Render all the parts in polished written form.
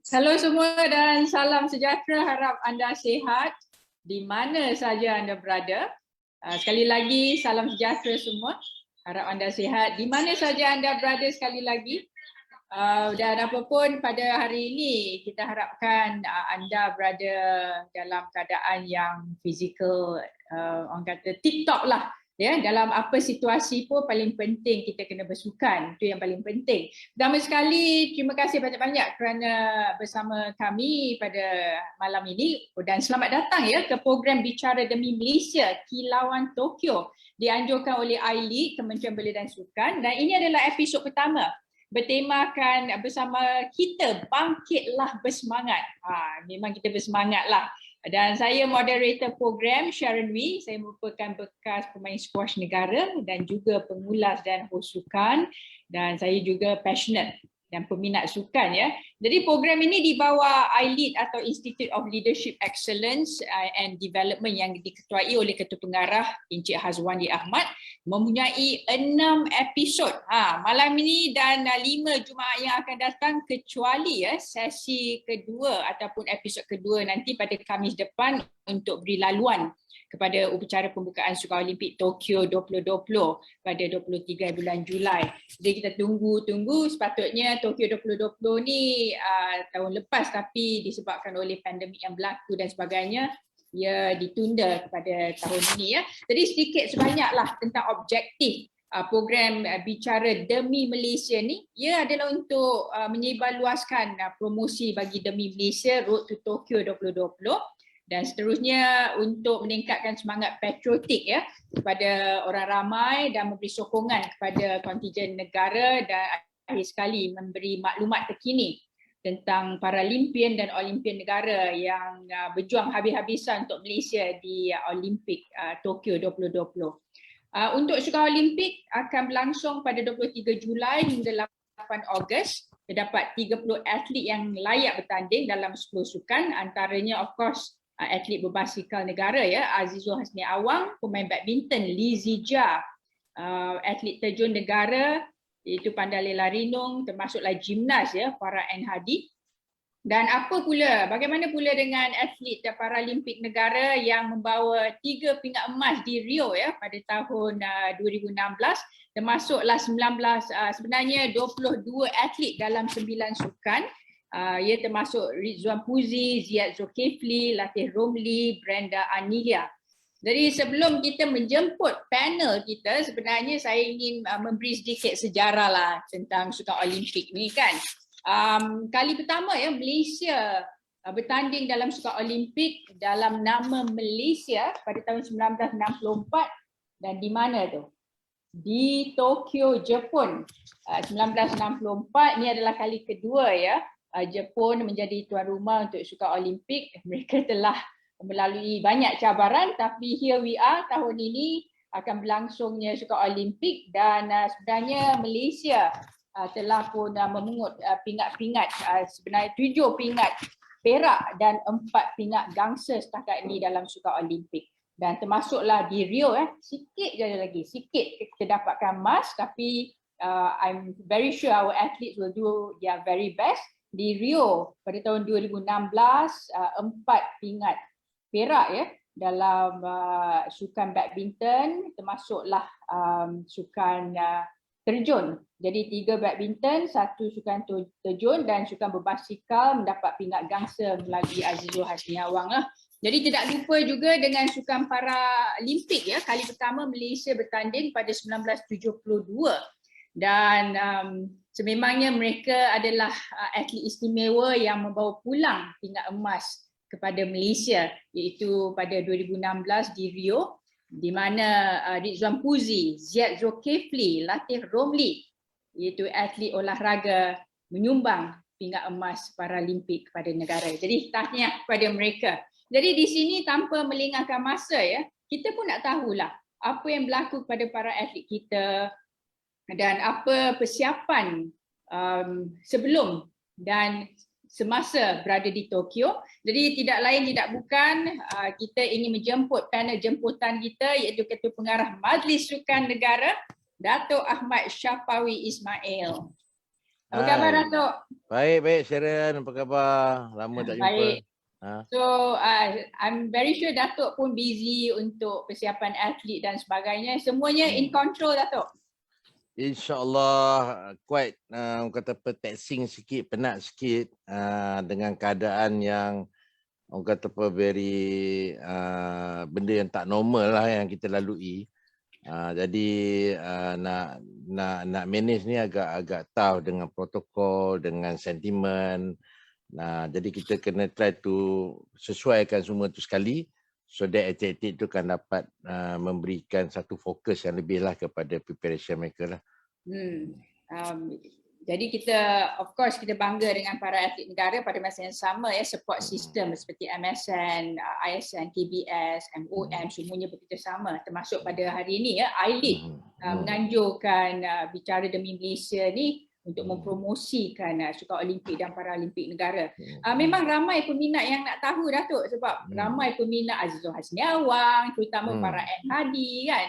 Halo semua dan salam sejahtera, harap anda sihat di mana saja anda berada. Sekali lagi salam sejahtera semua, harap anda sihat di mana saja anda berada sekali lagi. Dan apapun pada hari ini kita harapkan anda berada dalam keadaan yang fizikal, orang kata tip-top lah. Ya, dalam apa situasi pun paling penting kita kena bersukan, itu yang paling penting. Pertama sekali, terima kasih banyak-banyak kerana bersama kami pada malam ini dan selamat datang ya ke program Bicara Demi Malaysia Kilauan Tokyo dianjurkan oleh iLeague, Kementerian Belia dan Sukan, dan ini adalah episod pertama bertemakan bersama kita bangkitlah bersemangat. Memang kita bersemangat lah. Dan saya moderator program Sharon Wee, saya merupakan bekas pemain squash negara dan juga pengulas dan host sukan, dan saya juga passionate dan peminat sukan ya. Jadi program ini di bawah iLead atau Institute of Leadership Excellence and Development yang diketuai oleh Ketua Pengarah Encik Hazwani Ahmad, mempunyai 6 episod malam ini dan 5 Jumaat yang akan datang, kecuali ya sesi kedua ataupun episod kedua nanti pada Khamis depan untuk beri laluan kepada upacara pembukaan Sukan Olimpik Tokyo 2020 pada 23 bulan Julai. Jadi kita tunggu, sepatutnya Tokyo 2020 ni tahun lepas, tapi disebabkan oleh pandemik yang berlaku dan sebagainya, ia ditunda kepada tahun ini ya. Jadi sedikit sebanyaklah tentang objektif program Bicara Demi Malaysia ni. Ia adalah untuk menyebarluaskan promosi bagi Demi Malaysia Road to Tokyo 2020 dan seterusnya untuk meningkatkan semangat patriotik ya kepada orang ramai dan memberi sokongan kepada kontijen negara dan akhir sekali memberi maklumat terkini tentang Paralimpian dan Olimpian negara yang berjuang habis-habisan untuk Malaysia di Olimpik Tokyo 2020. Untuk Sukan Olimpik akan berlangsung pada 23 Julai hingga 8 Ogos. Terdapat 30 atlet yang layak bertanding dalam 10 sukan, antaranya of course atlet berbasikal negara ya, Azizul Hasni Awang, pemain badminton Lee Zijia, atlet terjun negara iaitu Pandai Larinong, termasuklah gimnas ya Farah N Hadi. Dan bagaimana pula dengan atlet Paralimpik negara yang membawa 3 pingat emas di Rio ya pada tahun 2016, termasuklah sebenarnya 22 atlet dalam 9 sukan. Ia termasuk Rizwan Puzi, Ziad Zulkifli, Latif Romli, Brenda Anilia. Jadi sebelum kita menjemput panel kita, sebenarnya saya ingin memberi sedikit sejarah lah tentang Sukan Olimpik ni kan. Kali pertama ya Malaysia bertanding dalam Sukan Olimpik dalam nama Malaysia pada tahun 1964, dan di mana tu? Di Tokyo, Jepun. 1964 ni adalah kali kedua ya Jepun menjadi tuan rumah untuk Sukan Olimpik. Mereka telah melalui banyak cabaran, tapi here we are, tahun ini akan berlangsungnya Sukan Olimpik dan sebenarnya Malaysia telah pun memungut pingat-pingat, sebenarnya 7 pingat perak dan 4 pingat gangsa setakat ini dalam Sukan Olimpik. Dan termasuklah di Rio, sikit je lagi, sikit kita dapatkan emas, tapi I'm very sure our athletes will do their very best. Di Rio pada tahun 2016, 4 pingat perak dalam sukan badminton, termasuklah sukan terjun. Jadi 3 badminton, 1 sukan terjun dan sukan berbasikal mendapat pingat gangsa melalui Azizul Hasniawang lah. Jadi tidak lupa juga dengan sukan Paralimpik kali pertama Malaysia bertanding pada 1972 dan sememangnya mereka adalah atlet istimewa yang membawa pulang pingat emas kepada Malaysia, iaitu pada 2016 di Rio, di mana Rizwan Puzi, Ziad Zulkifli, Latif Romli, iaitu atlet olahraga menyumbang pingat emas Paralimpik kepada negara. Jadi tahniah kepada mereka. Jadi di sini tanpa melengahkan masa kita pun nak tahulah apa yang berlaku kepada para atlet kita dan apa persiapan sebelum dan semasa berada di Tokyo. Jadi tidak lain tidak bukan kita ingin menjemput panel jemputan kita, iaitu Ketua Pengarah Majlis Sukan Negara, Datuk Ahmad Syafawi Ismail. Apa khabar Datuk? Baik Sharon, apa khabar? Lama tak jumpa. Baik. So I'm very sure Datuk pun busy untuk persiapan atlet dan sebagainya. Semuanya in control Datuk? InsyaAllah quite kata taxing sikit, penat sikit dengan keadaan yang orang kata very benda yang tak normal lah yang kita lalui. Jadi nak manage ni agak tough dengan protokol, dengan sentimen. Jadi kita kena try to sesuaikan semua tu sekali so that atlet tu kan dapat memberikan satu fokus yang lebih lah kepada preparation mereka lah. Jadi kita of course kita bangga dengan para atlet negara pada masa yang sama support system seperti MSN, ISN, KBS, MOM semuanya bekerjasama termasuk pada hari ini I-League menganjurkan bicara demi Malaysia ni untuk mempromosikan Sukan Olimpik dan Paralimpik negara. Memang ramai peminat yang nak tahu Datuk sebab ramai peminat Azizul Hasniawang, terutama para Hadi kan.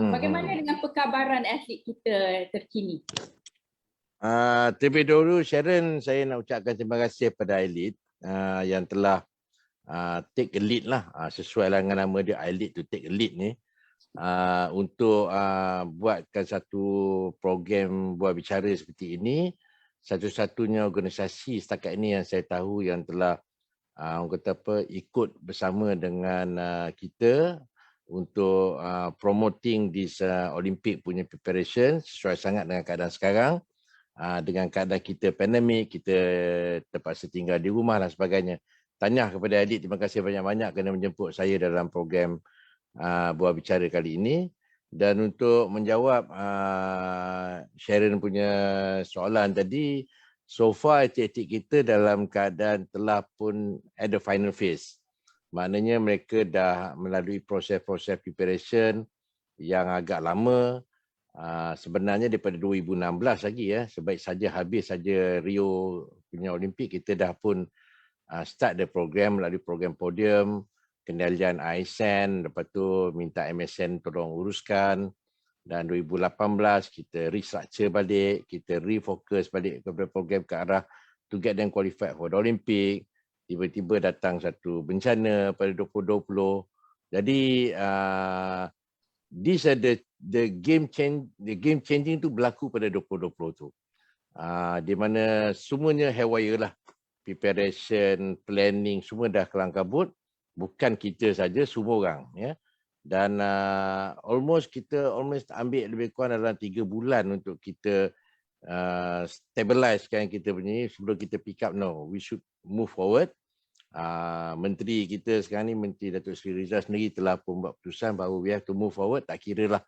Bagaimana dengan perkabaran atlet kita terkini? Terlebih dahulu Sharon, saya nak ucapkan terima kasih kepada I-Lead yang telah take a lead lah, sesuai dengan nama dia I-Lead to take a lead ni, untuk buatkan satu program buat bicara seperti ini. Satu-satunya organisasi setakat ini yang saya tahu yang telah orang kata ikut bersama dengan kita untuk promoting this Olympic punya preparation sesuai sangat dengan keadaan sekarang. Dengan keadaan kita pandemik, kita terpaksa tinggal di rumah dan sebagainya. Tahniah kepada adik, terima kasih banyak-banyak kerana menjemput saya dalam program buat bicara kali ini. Dan untuk menjawab Sharon punya soalan tadi, so far atlet kita dalam keadaan telah pun at the final phase. Maknanya mereka dah melalui proses-proses preparation yang agak lama. Sebenarnya daripada 2016 lagi sebaik saja habis saja Rio punya Olimpik, kita dah pun start the program melalui program podium, kendalian ASN, lepas tu minta MSN tolong uruskan, dan 2018 kita restructure balik, kita refocus balik kepada program ke arah to get them qualified for the Olympic. Tiba-tiba datang satu bencana pada 2020. Jadi these are the game changing tu berlaku pada 2020 tu. Di mana semuanya haywire lah. Preparation, planning semua dah kelang kabut. Bukan kita saja, semua orang Dan almost ambil lebih kurang dalam 3 bulan untuk kita stabilizekan kita punya sebelum kita pick up. No, we should move forward. Menteri kita sekarang ni, Menteri Datuk Seri Rizal sendiri telah pun buat keputusan bahawa we have to move forward. Tak kira lah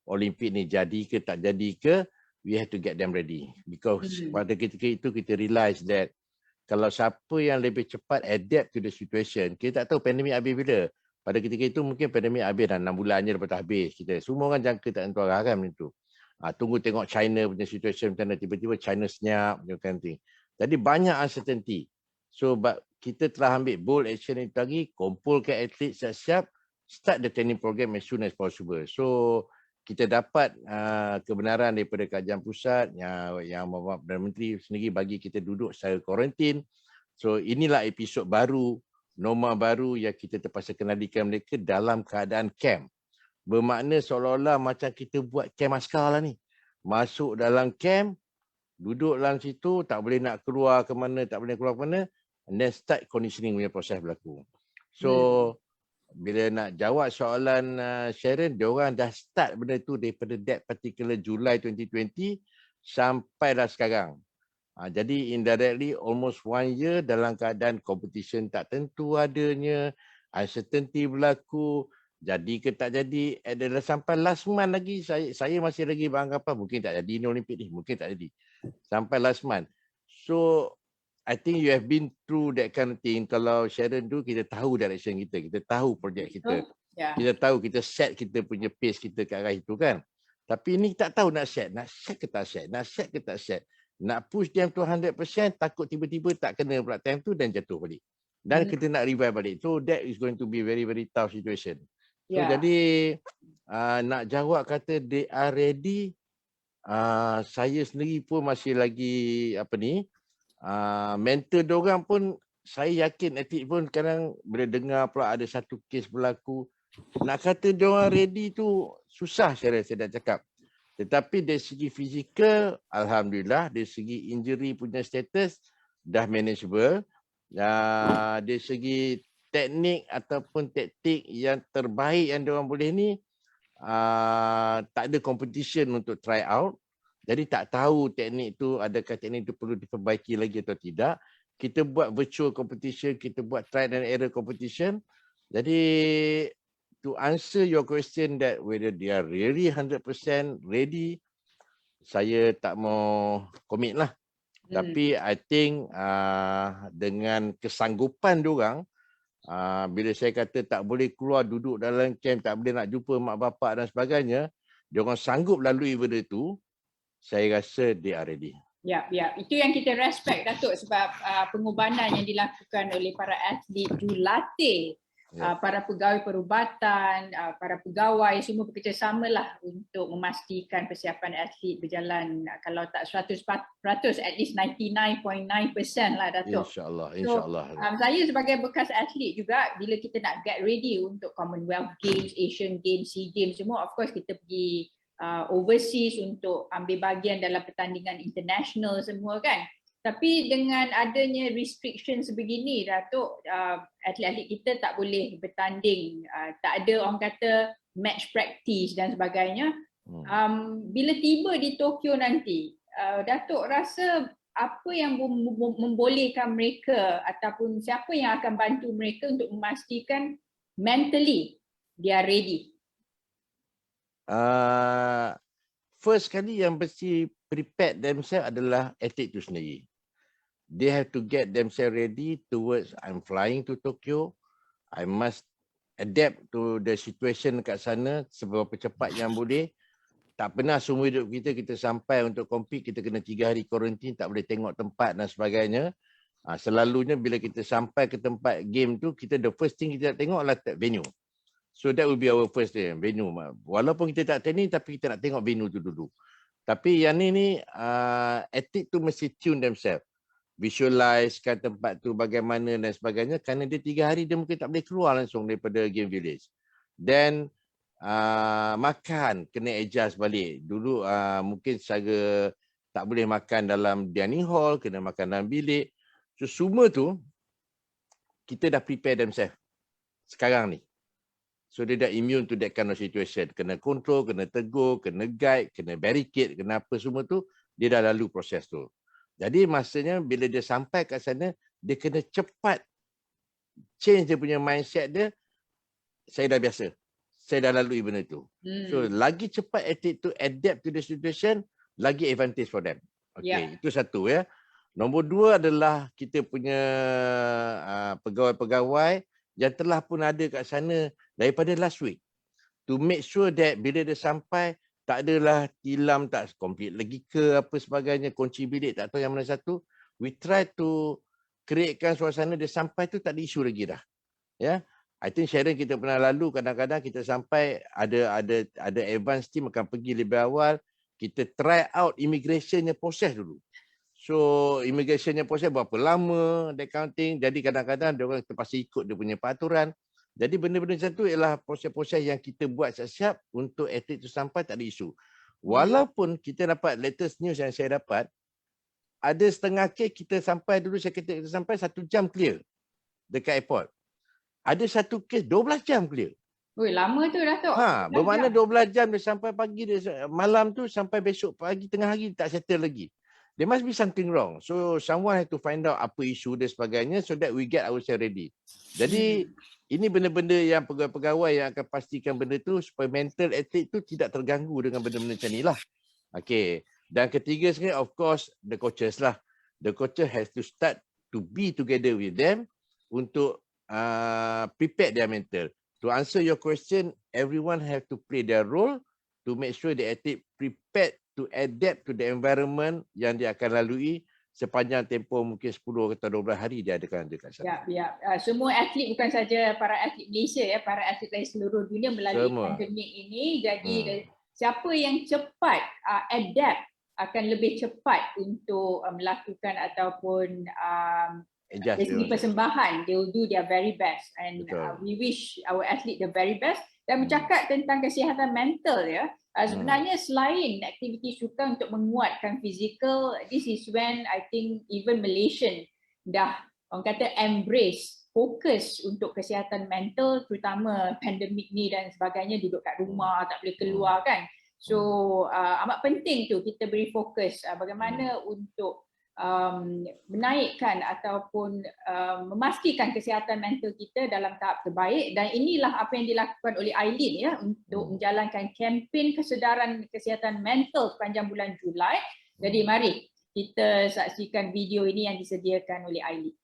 Olimpik ni jadi ke tak jadi ke, we have to get them ready. Because pada ketika itu kita realise that kalau siapa yang lebih cepat adapt to the situation, kita tak tahu pandemik habis bila. Pada ketika itu mungkin pandemik habis dah 6 bulan je lepas tu habis. Kita semua orang jangka tak tentu arah kan itu. Tunggu tengok China punya situation macam mana, tiba-tiba China senyap, macam kind of thing. Jadi banyak uncertainty. So kita telah ambil bold action itu lagi, kumpulkan atlet siap-siap, start the training program as soon as possible. So kita dapat kebenaran daripada kajian pusat yang Bapak Perdana Menteri sendiri bagi kita duduk secara kuarantin. So inilah episod baru, norma baru yang kita terpaksa kendalikan mereka dalam keadaan camp. Bermakna seolah-olah macam kita buat camp askar lah ni. Masuk dalam camp, duduk dalam situ, tak boleh nak keluar ke mana, tak boleh keluar ke mana, and then start conditioning punya proses berlaku. So, bila nak jawab soalan Sharon, diorang dah start benda tu daripada that particular Julai 2020 sampailah sekarang. Jadi indirectly almost 1 year dalam keadaan competition tak tentu adanya, uncertainty berlaku, jadi ke tak jadi, adalah sampai last month lagi saya masih lagi beranggapan mungkin tak jadi ni Olimpik ni, mungkin tak jadi. Sampai last month. So I think you have been through that kind of thing. Kalau Sharon tu, kita tahu direction kita tahu projek kita. Kita tahu kita set kita punya pace kita ke arah itu kan. Tapi ni tak tahu nak set ke tak set, nak set ke tak set. Nak push them to 100%, takut tiba-tiba tak kena pula time tu dan jatuh balik. Dan kita nak revive balik. So that is going to be very, very tough situation. So jadi nak jawab kata they are ready, saya sendiri pun masih lagi mental diorang pun, saya yakin atlet pun kadang bila dengar pula ada satu kes berlaku, nak kata diorang ready tu susah saya dah cakap. Tetapi dari segi fizikal, alhamdulillah, dari segi injury punya status dah manageable. Dari segi teknik ataupun taktik yang terbaik yang diorang boleh ni, tak ada competition untuk try out. Jadi tak tahu teknik tu, adakah teknik tu perlu diperbaiki lagi atau tidak. Kita buat virtual competition, kita buat trial and error competition. Jadi to answer your question that whether they are really 100% ready, saya tak mau commit lah. Tapi I think dengan kesanggupan diorang, bila saya kata tak boleh keluar duduk dalam camp, tak boleh nak jumpa mak bapak dan sebagainya, diorang sanggup lalui benda tu, saya rasa they are ready. Ya. Itu yang kita respect Datuk, sebab pengorbanan yang dilakukan oleh para atlet jurulatih, para pegawai perubatan, para pegawai semua bekerjasamalah untuk memastikan persiapan atlet berjalan, kalau tak 100%, at least 99.9% lah Datuk. InsyaAllah. Saya sebagai bekas atlet juga, bila kita nak get ready untuk Commonwealth Games, Asian Games, SEA Games semua, of course kita pergi overseas untuk ambil bahagian dalam pertandingan international semua kan. Tapi dengan adanya restriction sebegini Datuk, atlet-atlet kita tak boleh bertanding, tak ada orang kata match practice dan sebagainya. Bila tiba di Tokyo nanti, Datuk rasa apa yang membolehkan mereka ataupun siapa yang akan bantu mereka untuk memastikan mentally they are ready? First kali yang mesti prepare themselves adalah atlet itu sendiri. They have to get themselves ready towards I'm flying to Tokyo. I must adapt to the situation kat sana seberapa cepat yang boleh. Tak pernah seumur hidup kita sampai untuk compete, kita kena 3 hari quarantine, tak boleh tengok tempat dan sebagainya. Selalunya bila kita sampai ke tempat game tu, kita the first thing kita nak tengok adalah venue. So that will be our first venue. Walaupun kita tak training, tapi kita nak tengok venue tu dulu. Tapi yang ni atlet tu mesti tune themselves. Visualizekan tempat tu bagaimana dan sebagainya. Kerana dia 3 hari dia mungkin tak boleh keluar langsung daripada game village. Then makan kena adjust balik. Dulu mungkin secara tak boleh makan dalam dining hall, kena makan dalam bilik. So semua tu kita dah prepare themselves sekarang ni. So dia dah immune to that kind of situation. Kena control, kena tegur, kena guide, kena barricade, kena apa semua tu, dia dah lalu proses tu. Jadi maksudnya bila dia sampai kat sana, dia kena cepat change dia punya mindset dia. Saya dah biasa. Saya dah lalui benda tu. So lagi cepat atlet tu adapt to the situation, lagi advantage for them. Okay, itu satu ya. Nombor 2 adalah kita punya pegawai-pegawai yang telah pun ada kat sana daripada last week. To make sure that bila dia sampai, Tak adalah tilam tak komplit lagi ke apa sebagainya, kunci bilik tak tahu yang mana satu. We try to createkan suasana dia sampai tu tak ada isu lagi dah. Ya. I think Sharon kita pernah lalu kadang-kadang kita sampai ada advance team akan pergi lebih awal, kita try out immigrationnya proses dulu. So immigrationnya proses berapa lama, that kind of thing. Jadi kadang-kadang dia orang terpaksa ikut dia punya peraturan. Jadi benda-benda macam tu ialah proses-proses yang kita buat siap-siap untuk atlet tu sampai tak ada isu. Walaupun kita dapat latest news yang saya dapat, ada setengah kes kita sampai dulu, saya kata kita sampai 1 jam clear dekat airport. Ada satu kes 12 jam clear. Oi, lama tu Datuk. Bermakna 12 jam dia sampai pagi, dia malam tu sampai besok pagi tengah hari tak settle lagi. There must be something wrong. So someone have to find out apa isu dan sebagainya so that we get ourselves ready. Jadi ini benda-benda yang pegawai-pegawai yang akan pastikan benda tu supaya mental atlet tu tidak terganggu dengan benda-benda macam ni lah. Okay. Dan ketiga sekali, of course, the coaches lah. The coaches has to start to be together with them untuk prepare their mental. To answer your question, everyone have to play their role to make sure the athlete prepared to adapt to the environment yang dia akan lalui sepanjang tempoh mungkin 10 atau 12 hari dia akan dekat sana. Ya. Semua atlet bukan saja para atlet Malaysia ya, para atlet dari seluruh dunia melalui pandemik ini. Jadi siapa yang cepat adapt akan lebih cepat untuk melakukan ataupun dari segi persembahan, they will do their very best and we wish our athlete the very best. Dan bercakap tentang kesihatan mental ya, sebenarnya selain aktiviti sukan untuk menguatkan fizikal, this is when I think even Malaysian dah orang kata embrace, fokus untuk kesihatan mental, terutama pandemik ni dan sebagainya, duduk kat rumah tak boleh keluar kan. So amat penting tu kita beri fokus bagaimana untuk menaikkan ataupun memastikan kesihatan mental kita dalam tahap terbaik, dan inilah apa yang dilakukan oleh Aileen ya untuk menjalankan kempen kesedaran kesihatan mental sepanjang bulan Julai. Jadi mari kita saksikan video ini yang disediakan oleh Aileen.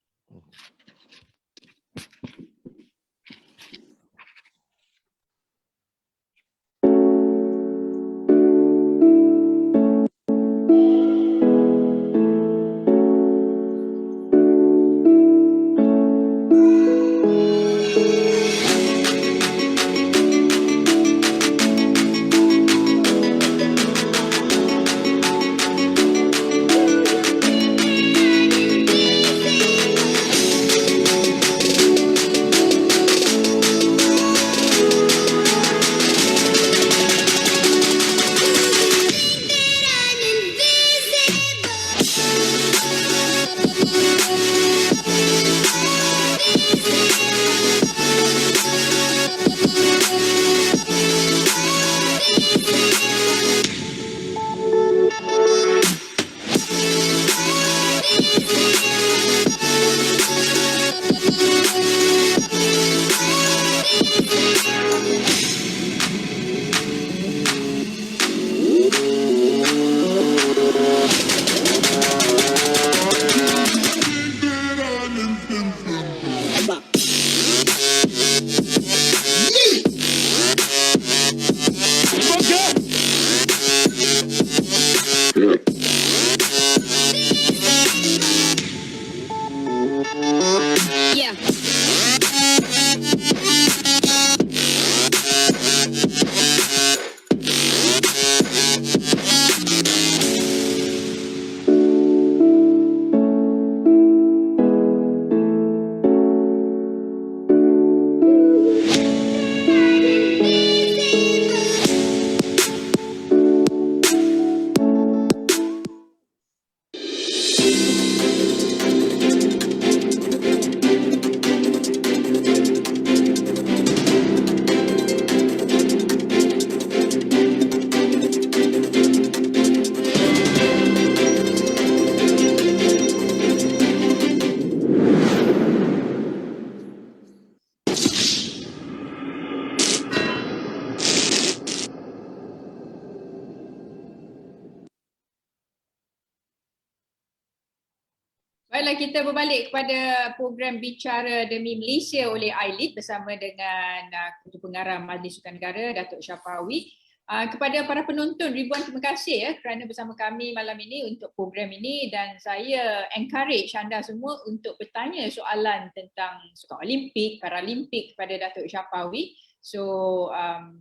Baiklah, kita berbalik kepada program Bicara Demi Malaysia oleh Aileen bersama dengan Ketua Pengarah Majlis Sukan Negara, Datuk Syafawi. Kepada para penonton, ribuan terima kasih kerana bersama kami malam ini untuk program ini, dan saya encourage anda semua untuk bertanya soalan tentang Sukan Olimpik, Paralimpik kepada Datuk Syafawi. So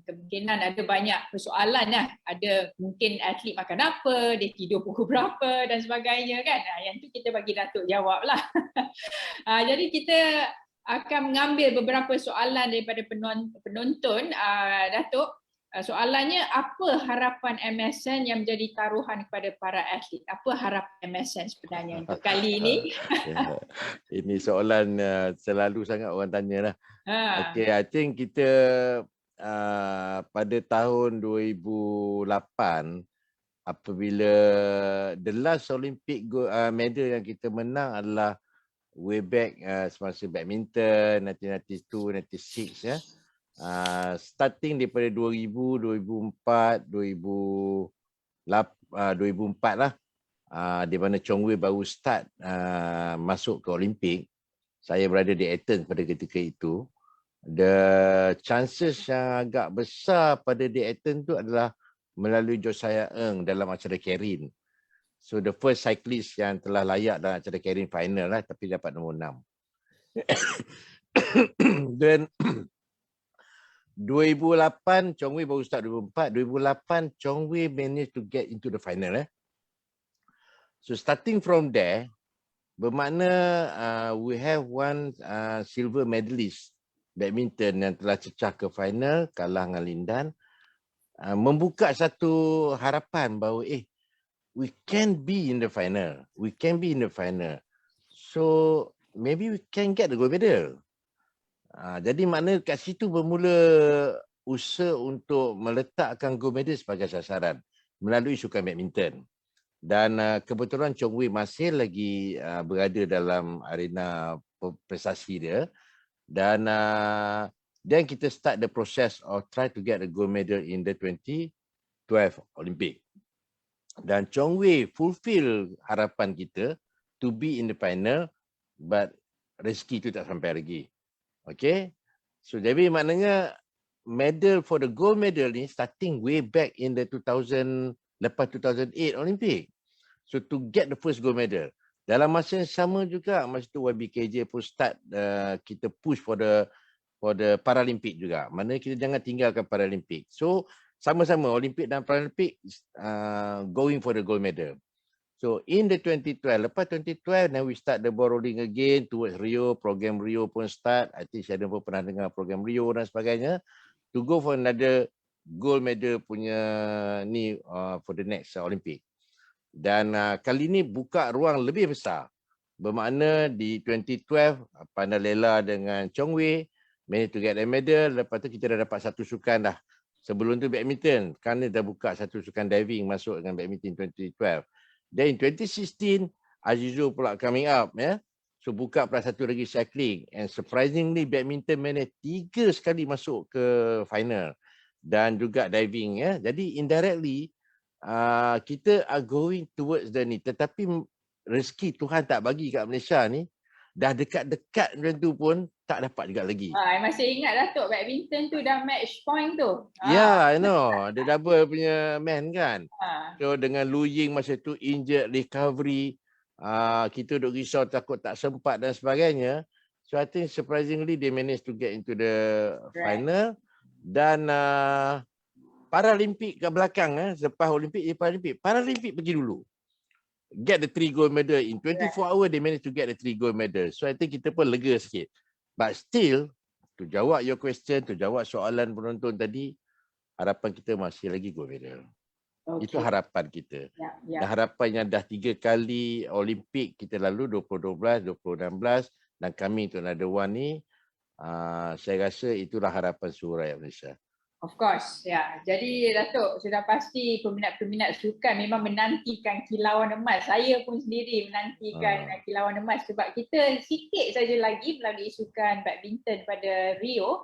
kemungkinan ada banyak persoalan lah. Ada mungkin atlet makan apa, dia tidur pukul berapa dan sebagainya kan. Yang tu kita bagi Datuk jawab lah. Jadi kita akan mengambil beberapa soalan daripada penonton. Datuk, soalannya, apa harapan MSN yang menjadi taruhan kepada para atlet? Apa harapan MSN sebenarnya untuk kali ini? Ini soalan selalu sangat orang tanya lah. Okay, I think kita pada tahun 2008 apabila the last Olympic medal yang kita menang adalah way back semasa badminton 1992, 96 ya. Starting daripada 2000, 2004, 2004 lah, di mana Chong Wei baru start masuk ke Olimpik. Saya berada di Athens pada ketika itu. The chances yang agak besar pada di Athens tu adalah melalui Josiah Ng dalam acara Karen. So the first cyclist yang telah layak dalam acara Karen final lah, tapi dapat nombor 6. Then 2008 Chong Wei baru start 2004. 2008 Chong Wei managed to get into the final. So starting from there, bermakna we have one silver medalist badminton yang telah cecah ke final, kalah dengan Lindan. Membuka satu harapan bahawa we can be in the final. We can be in the final. So maybe we can get the gold medal. Jadi makna kat situ bermula usaha untuk meletakkan gold medal sebagai sasaran melalui sukan badminton. Dan kebetulan Chong Wei masih lagi berada dalam arena prestasi dia. Dan then kita start the process of try to get the gold medal in the 2012 Olympic. Dan Chong Wei fulfill harapan kita to be in the final, but rezeki itu tak sampai lagi. Okay, so jadi maknanya medal for the gold medal ni starting way back in the 2000, lepas 2008 Olympic. So to get the first gold medal. Dalam masa yang sama juga, masa tu YBKJ pun start kita push for the Paralimpik juga. Maknanya kita jangan tinggalkan Paralimpik. So sama-sama Olimpik dan Paralimpik going for the gold medal. So in the 2012, lepas 2012, now we start the ball rolling again towards Rio. Program Rio pun start. I think saya pun pernah dengar program Rio dan sebagainya. To go for another gold medal punya ni for the next Olympic. Dan kali ni buka ruang lebih besar. Bermakna di 2012, Pandalela dengan Chong Wei managed to get a medal. Lepas tu kita dah dapat satu sukan dah. Sebelum tu badminton, kerana dah buka satu sukan diving masuk dengan badminton 2012. Then in 2016, Azizul pula coming up. So buka pula satu lagi cycling. And surprisingly, badminton managed 3 sekali masuk ke final. Dan juga diving. Jadi indirectly, kita are going towards the ni. Tetapi rezeki Tuhan tak bagi kat Malaysia ni. Dah dekat-dekat macam tu pun tak dapat juga lagi. Masih ingat Datuk, badminton tu dah match point tu. I know. Dia double punya man kan. So dengan Lu Ying masa tu injured, recovery. Kita duk risau takut tak sempat dan sebagainya. So I think surprisingly they managed to get into the final. Dan Paralimpik kat belakang. Selepas Olimpik, Paralimpik pergi dulu. Get the 3 gold medal in 24 hours. They managed to get the 3 gold medal. So I think kita pun lega sikit. But still, to jawab your question, to jawab soalan penonton tadi, harapan kita masih lagi gold medal. Okay. Itu harapan kita. Dan harapan yang dah 3 kali Olimpik kita lalu, 2012, 2016 dan kami untuk another one ni, saya rasa itulah harapan seluruh rakyat Malaysia. Of course, Jadi Datuk, sudah pasti peminat-peminat sukan memang menantikan kilauan emas. Saya pun sendiri menantikan kilauan emas sebab kita sikit saja lagi melalui sukan badminton pada Rio.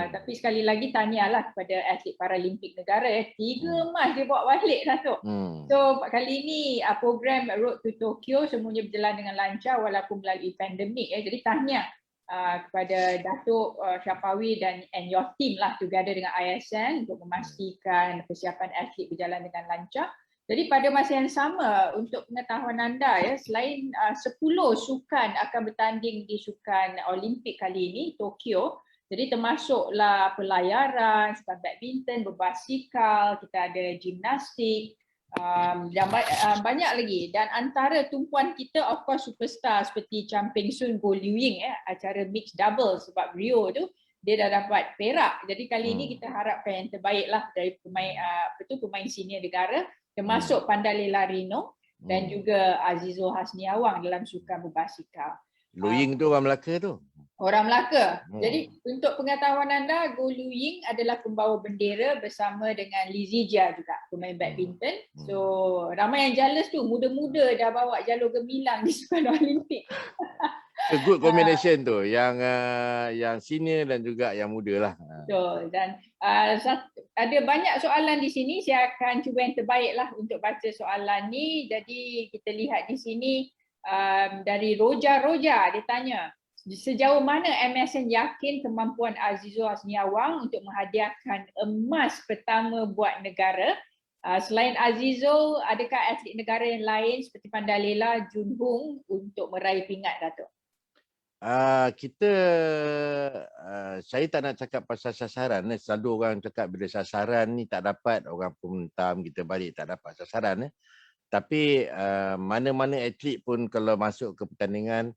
Tapi sekali lagi tahniahlah kepada atlet Paralimpik negara. 3 emas dia bawa balik, Datuk. So kali ini program Road to Tokyo semuanya berjalan dengan lancar walaupun melalui pandemik. Jadi tahniah kepada Datuk Syafawi and your team lah together dengan ISN untuk memastikan persiapan atlet berjalan dengan lancar. Jadi pada masa yang sama, untuk pengetahuan anda ya, selain 10 sukan akan bertanding di sukan Olimpik kali ini, Tokyo, jadi termasuklah pelayaran, sukan badminton, berbasikal, kita ada gimnastik, dan banyak lagi. Dan antara tumpuan kita, of course, superstar seperti Chan Peng Soon, Goh Liu Ying, acara mixed double sebab Rio tu, dia dah dapat perak. Jadi kali ini kita harapkan yang terbaik lah dari pemain senior negara, termasuk Pandalela Rino dan juga Azizul Hasniawang dalam sukan berbasikal. Liu Ying tu orang Melaka tu. Orang Melaka. Jadi untuk pengetahuan anda, Goh Liu Ying adalah pembawa bendera bersama dengan Lee Zijia juga, pemain badminton. So ramai yang jealous tu, muda-muda dah bawa jalur gemilang di sukan Olimpik. A good combination tu, yang senior dan juga yang muda lah. Betul. Dan ada banyak soalan di sini. Saya akan cuba yang terbaik lah untuk baca soalan ni. Jadi kita lihat di sini dari Roja, dia tanya, sejauh mana MSN yakin kemampuan Azizul Hasniawang untuk menghadiahkan emas pertama buat negara? Selain Azizul, adakah atlet negara yang lain seperti Pandalela, Jun Hung untuk meraih pingat, Datuk? Saya tak nak cakap pasal sasaran. Selalu orang cakap bila sasaran ni tak dapat, orang pun mentam kita balik tak dapat sasaran. Tapi mana-mana atlet pun kalau masuk ke pertandingan,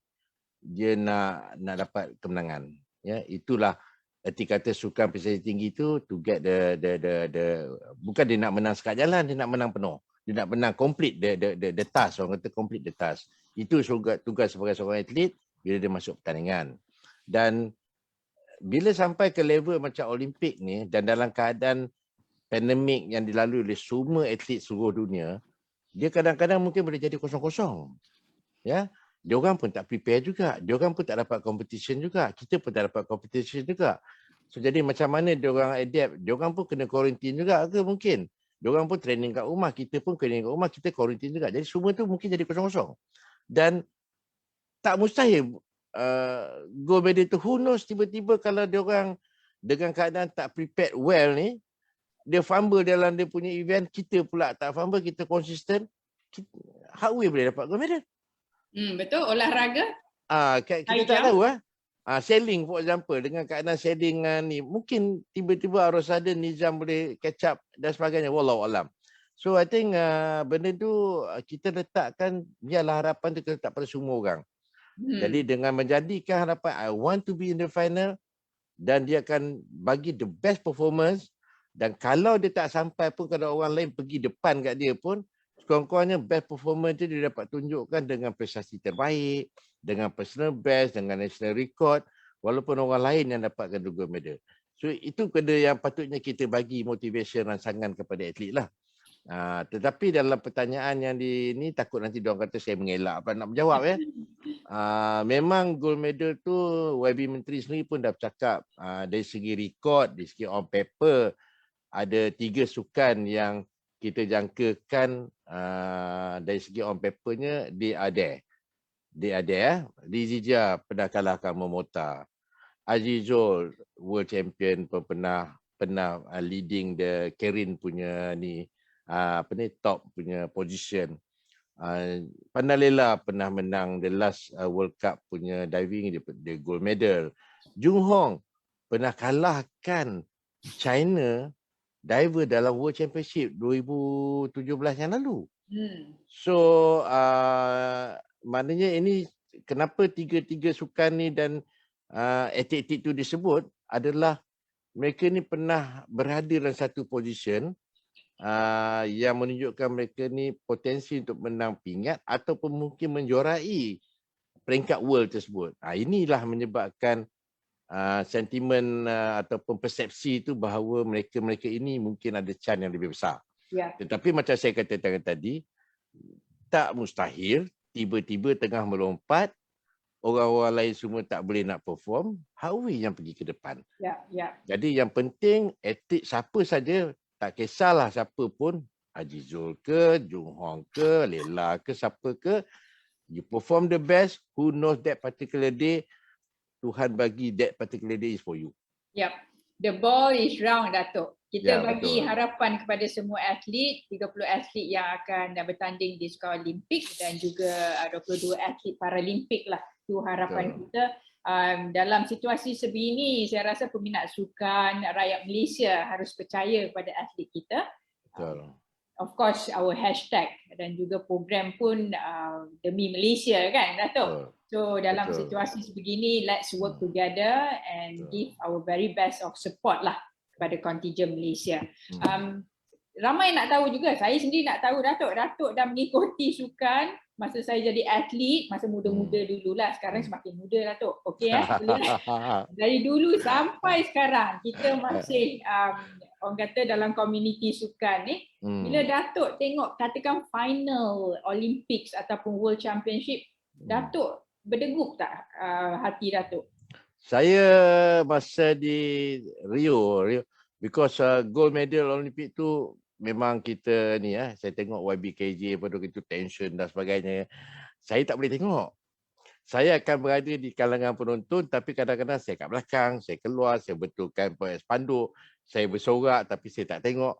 dia nak dapat kemenangan. Ya, itulah erti kata sukan prestasi tinggi tu, to get the bukan dia nak menang sekat jalan, dia nak menang penuh. Dia nak menang complete the task, orang kata complete the task. Itu tugas sebagai seorang atlet bila dia masuk pertandingan. Dan bila sampai ke level macam Olimpik ni dan dalam keadaan pandemik yang dilalui oleh semua atlet seluruh dunia, dia kadang-kadang mungkin boleh jadi kosong-kosong. Ya, dia orang pun tak prepare juga, dia orang pun tak dapat competition juga, kita pun tak dapat competition juga. So jadi macam mana dia orang adapt? Dia orang pun kena quarantine juga ke mungkin? Dia orang pun training kat rumah, kita pun training kat rumah, kita quarantine juga. Jadi semua tu mungkin jadi kosong-kosong. Dan tak mustahil gold medal tu, who knows, tiba-tiba kalau dia orang dengan keadaan tak prepared well ni, dia fumble dalam dia punya event, kita pula tak fumble, kita konsisten, how we boleh dapat gold medal? Betul, olahraga. Kita tak tahu sailing for example, dengan keadaan sailing ni, mungkin tiba-tiba arus sudden Nizam boleh catch up dan sebagainya, wallahu alam. So I think benda tu kita letakkan, biarlah harapan tu kita letak pada semua orang. Jadi dengan menjadikan harapan I want to be in the final, dan dia akan bagi the best performance, dan kalau dia tak sampai pun, kalau orang lain pergi depan kat dia pun, sekurang-kurangnya best performance dia dapat tunjukkan dengan prestasi terbaik, dengan personal best, dengan national record, walaupun orang lain yang dapatkan gold medal. So itu kena yang patutnya kita bagi motivation rangsangan kepada atlet lah. Tetapi dalam pertanyaan yang ni takut nanti diorang kata saya mengelak apa nak menjawab ya. Memang gold medal tu YB Menteri sendiri pun dah bercakap, dari segi rekod, dari segi on paper, ada 3 sukan yang kita jangkakan dari segi on papernya they are there. Lee Zijia pernah kalahkan Momota. Azizul world champion pun pernah leading the Kerin punya top punya position. Pandalela pernah menang the last World Cup punya diving, dia gold medal. Jung Hong pernah kalahkan China diver dalam World Championship 2017 yang lalu. So maknanya ini kenapa tiga sukan ni dan atlet-atlet tu disebut adalah mereka ni pernah berada dalam satu position yang menunjukkan mereka ni potensi untuk menang pingat ataupun mungkin menjuarai peringkat world tersebut. Inilah menyebabkan sentimen ataupun persepsi itu bahawa mereka ini mungkin ada chance yang lebih besar. Ya. Tetapi macam saya katakan tadi, tak mustahil tiba-tiba tengah melompat, orang-orang lain semua tak boleh nak perform, Hawi yang pergi ke depan. Jadi yang penting atlet siapa saja, tak kisahlah siapa pun, Azizul ke, Jung Hong ke, Lela ke, siapa ke, you perform the best, who knows that particular day, Tuhan bagi that particular day is for you. Yep. The ball is round, Datuk. Kita Ya, bagi betul. harapan kepada semua atlet, 30 atlet yang akan bertanding di Sukan Olimpik dan juga 22 atlet Paralimpik lah. Itu harapan Betul. kita. Dalam situasi sebegini, saya rasa peminat sukan rakyat Malaysia harus percaya kepada atlet kita. Betul. Of course, our hashtag dan juga program pun demi Malaysia kan, Datuk? Betul. So dalam Betul. situasi sebegini, let's work together and Betul. give our very best of support lah kepada kontingen Malaysia. Ramai nak tahu juga, saya sendiri nak tahu Datuk dah mengikuti sukan masa saya jadi atlet, masa muda-muda dululah, sekarang semakin muda Datuk. Okey dari dulu sampai sekarang kita masih orang kata dalam komuniti sukan ni, bila Datuk tengok katakan final Olympics ataupun World Championship, Datuk berdegup tak hati Datuk? Saya masa di Rio because gold medal Olimpik tu memang kita ni saya tengok YBKJ pada itu tension dan sebagainya. Saya tak boleh tengok. Saya akan berada di kalangan penonton tapi kadang-kadang saya kat belakang, saya keluar, saya betulkan spanduk, saya bersorak tapi saya tak tengok.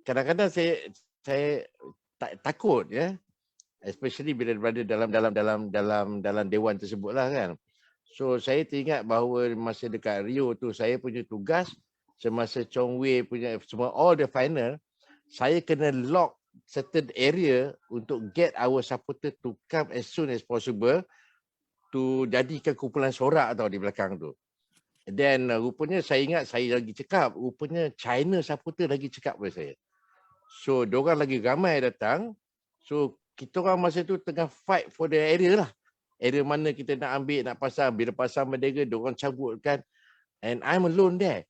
Kadang-kadang saya takut especially bila berada dalam dewan tersebutlah kan. So saya teringat bahawa masa dekat Rio tu saya punya tugas semasa Chong Wei punya semua all the final, saya kena lock certain area untuk get our supporter to come as soon as possible to jadikan kumpulan sorak tau di belakang tu. Dan rupanya saya ingat saya lagi cakap, rupanya China supporter lagi cakap pada saya. So diorang lagi ramai datang. So kita orang masa tu tengah fight for the area lah. Area mana kita nak ambil, nak pasang. Bila pasang bendera, diorang cabutkan. And I'm alone there.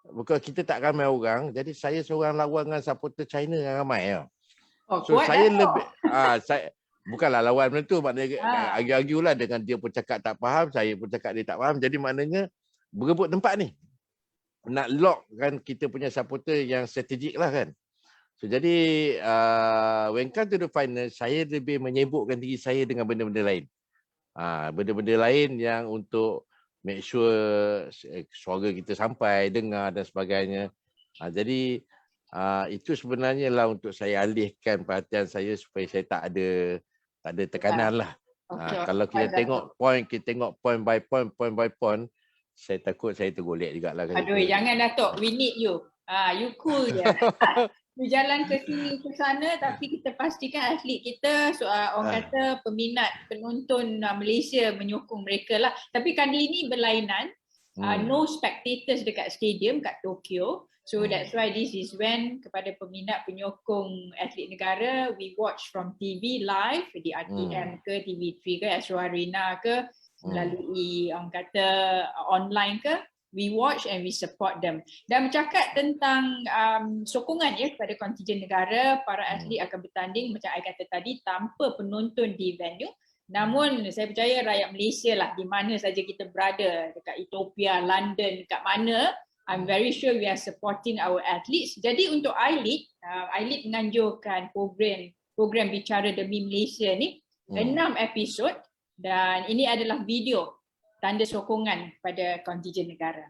Bukan kita tak ramai orang, jadi saya seorang lawan dengan supporter China yang ramai. So saya lebih, saya bukanlah lawan macam tu, maknanya argue lah dengan dia pun cakap tak faham, saya pun cakap dia tak faham. Jadi maknanya berebut tempat ni. Nak lock kan kita punya supporter yang strategik lah kan. So jadi when come to the final, saya lebih menyibukkan diri saya dengan benda-benda lain. Benda-benda lain yang untuk make sure suara kita sampai, dengar dan sebagainya. Jadi itu sebenarnya lah untuk saya alihkan perhatian saya supaya saya tak ada tekanan lah. Kalau kita tengok point by point, saya takut saya tergolek jugalah. Aduh, jangan Datuk, we need you. You cool je. You jalan ke sini ke sana tapi kita pastikan atlet kita orang kata peminat penonton Malaysia menyokong mereka lah. Tapi kali ini berlainan, no spectators dekat stadium kat Tokyo. So that's why this is when kepada peminat penyokong atlet negara, we watch from TV live di RTM ke TV3 ke Astro Arena ke melalui orang kata online ke, we watch and we support them. Dan bercakap tentang sokongan kepada kontingen negara, para atlet akan bertanding macam I kata tadi tanpa penonton di venue. Namun saya percaya rakyat Malaysia lah di mana saja kita berada, dekat Ethiopia, London, dekat mana, I'm very sure we are supporting our athletes. Jadi untuk I-League menganjurkan program Bicara Demi Malaysia ni 6 episod dan ini adalah video tanda sokongan pada kontingen negara.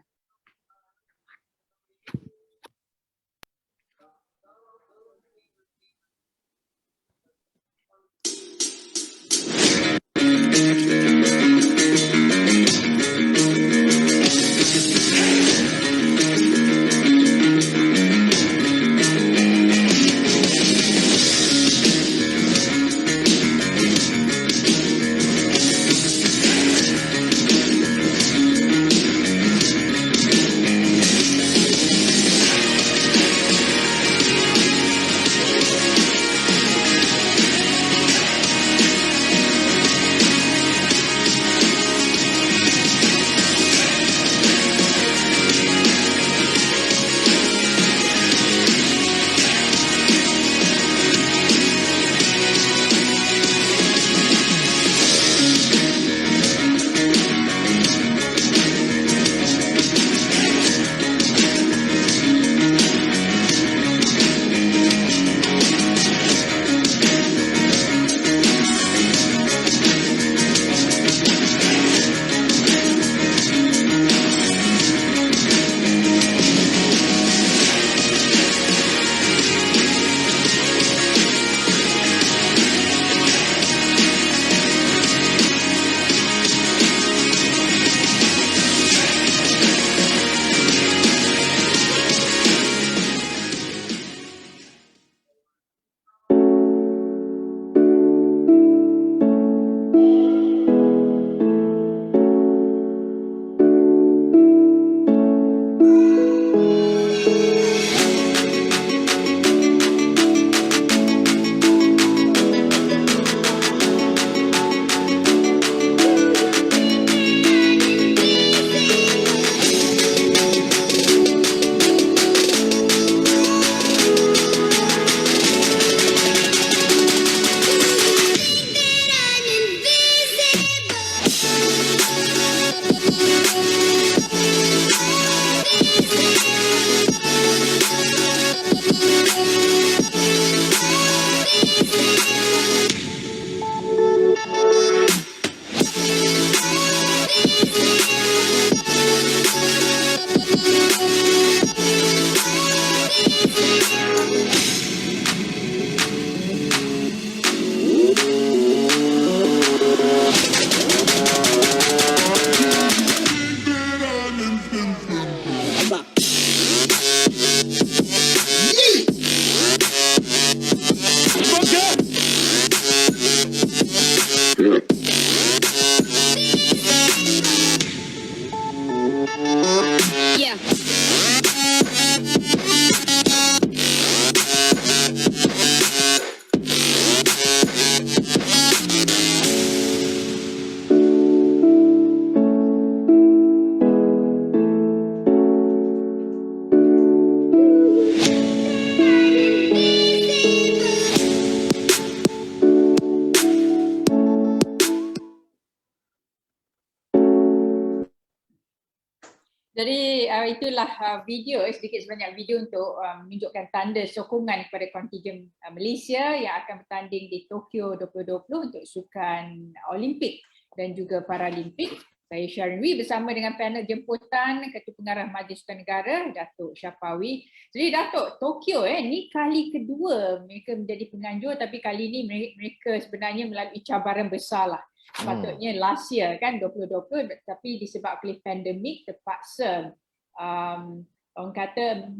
Jadi itulah video, sedikit sebanyak video untuk menunjukkan tanda sokongan kepada kontingen Malaysia yang akan bertanding di Tokyo 2020 untuk sukan Olimpik dan juga Paralimpik. Saya Sharon Wee bersama dengan panel jemputan Ketua Pengarah Majlis Sukan Negara, Datuk Syafawi. Jadi Datuk, Tokyo ni kali kedua mereka menjadi penganjur, tapi kali ini mereka sebenarnya melalui cabaran besar lah. Sepatutnya last year kan 2020, tapi disebabkan oleh pandemik terpaksa orang kata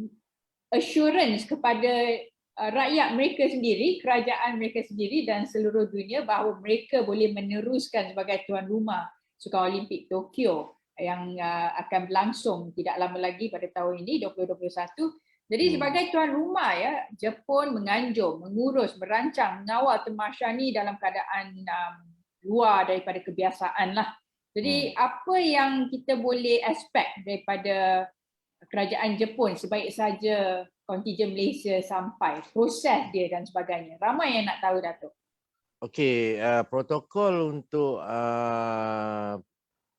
assurance kepada rakyat mereka sendiri, kerajaan mereka sendiri dan seluruh dunia bahawa mereka boleh meneruskan sebagai tuan rumah Sukan Olimpik Tokyo yang akan berlangsung tidak lama lagi pada tahun ini 2021. Jadi sebagai tuan rumah ya, Jepun menganjur, mengurus, merancang, mengawal tamasya ni dalam keadaan luar daripada kebiasaan lah. Jadi apa yang kita boleh expect daripada kerajaan Jepun sebaik saja kontingen Malaysia sampai, proses dia dan sebagainya. Ramai yang nak tahu, Datuk. Okey, protokol untuk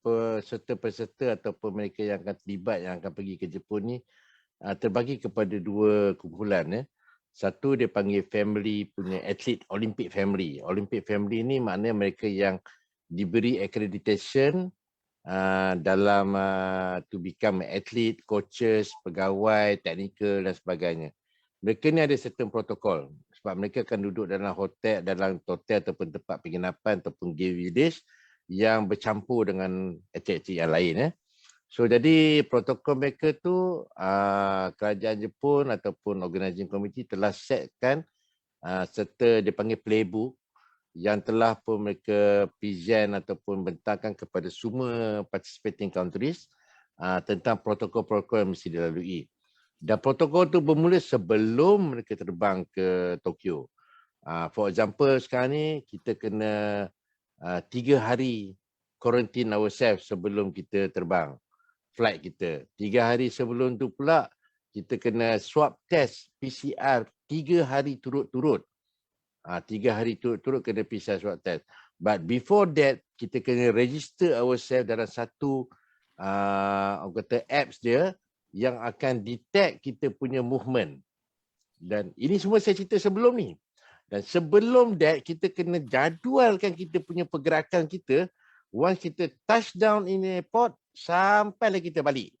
peserta-peserta ataupun mereka yang akan terlibat yang akan pergi ke Jepun ni terbagi kepada dua kumpulan ya. Satu dia panggil family punya atlet, Olympic family. Olympic family ni maknanya mereka yang diberi accreditation dalam to become athlete, coaches, pegawai, teknikal dan sebagainya. Mereka ni ada certain protokol sebab mereka akan duduk dalam hotel ataupun tempat penginapan ataupun game village yang bercampur dengan atlet-atlet yang lain ya. So jadi protokol mereka tu kerajaan Jepun ataupun organizing committee telah setkan serta dia panggil playbook yang telah pun mereka present ataupun bentangkan kepada semua participating countries tentang protokol-protokol yang mesti dilalui. Dan protokol tu bermula sebelum mereka terbang ke Tokyo. For example sekarang ni kita kena 3 hari quarantine ourselves sebelum kita terbang. Flight kita. 3 hari sebelum tu pula kita kena swab test PCR 3 hari turut-turut. 3 hari turut-turut kena PCR swab test. But before that kita kena register ourselves dalam satu orang kata apps dia yang akan detect kita punya movement. Dan ini semua saya cerita sebelum ni. Dan sebelum that kita kena jadualkan kita punya pergerakan kita. Once kita touchdown in airport, sampailah kita balik.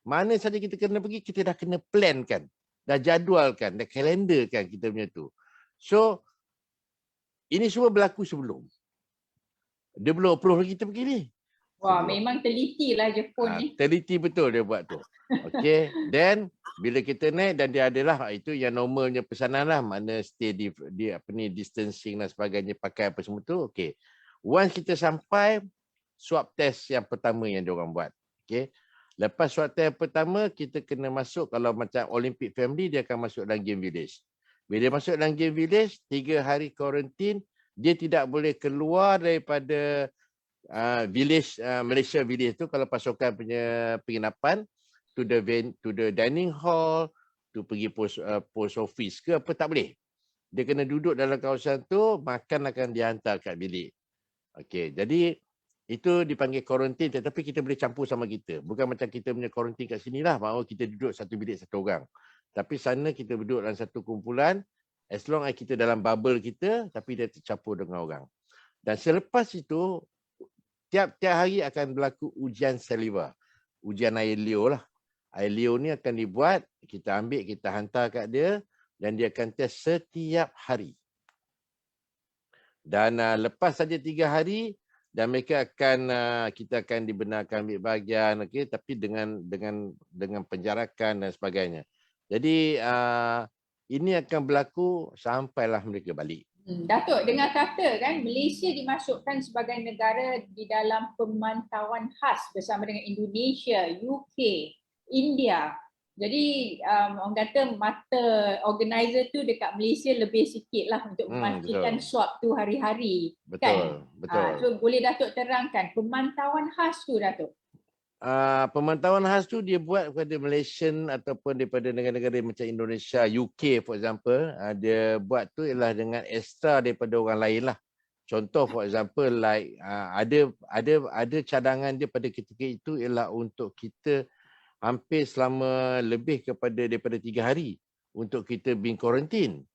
Mana saja kita kena pergi, kita dah kena plan kan. Dah jadualkan, dah kalender kan kita punya tu. So, ini semua berlaku sebelum. Dia belum approve lagi kita pergi ni. Wah, memang teliti lah Jepun ni. Teliti betul dia buat tu. Okay, then bila kita naik dan dia adalah itu yang normalnya pesanan lah. Mana stay di apa ni, distancing dan sebagainya, pakai apa semua tu. Okay. Once kita sampai, swab test yang pertama yang diorang buat. Okay. Lepas swab test pertama, kita kena masuk, kalau macam Olympic family, dia akan masuk dalam game village. Bila dia masuk dalam game village, 3 hari quarantine, dia tidak boleh keluar daripada village, Malaysia village tu, kalau pasukan punya penginapan, to the dining hall, to pergi post office ke apa, tak boleh. Dia kena duduk dalam kawasan tu, makan akan dihantar kat bilik. Okey, jadi itu dipanggil quarantine, tetapi kita boleh campur sama kita. Bukan macam kita punya quarantine kat sini lah, mahu kita duduk satu bilik satu orang. Tapi sana kita duduk dalam satu kumpulan, as long as kita dalam bubble kita, tapi dia tercampur dengan orang. Dan selepas itu, tiap-tiap hari akan berlaku ujian saliva. Ujian air liur lah. Air liur ni akan dibuat, kita ambil, kita hantar kat dia, dan dia akan test setiap hari. Dan lepas saja 3 hari, dan mereka akan kita akan dibenarkan ambil bahagian, okay, tapi dengan penjarakan dan sebagainya. Jadi ini akan berlaku sampailah mereka balik. Datuk, dengar kata kan Malaysia dimasukkan sebagai negara di dalam pemantauan khas bersama dengan Indonesia, UK, India. Jadi orang kata mata organizer tu dekat Malaysia lebih sikit lah untuk memastikan swab tu hari-hari. Betul, kan? betul. So boleh Datuk terangkan pemantauan khas tu, Datuk? Pemantauan khas tu dia buat kepada Malaysian ataupun daripada negara-negara macam Indonesia, UK for example, dia buat tu ialah dengan extra daripada orang lain lah. Contoh for example like ada cadangan dia pada ketika itu ialah untuk kita hampir selama lebih daripada 3 hari untuk kita being quarantine.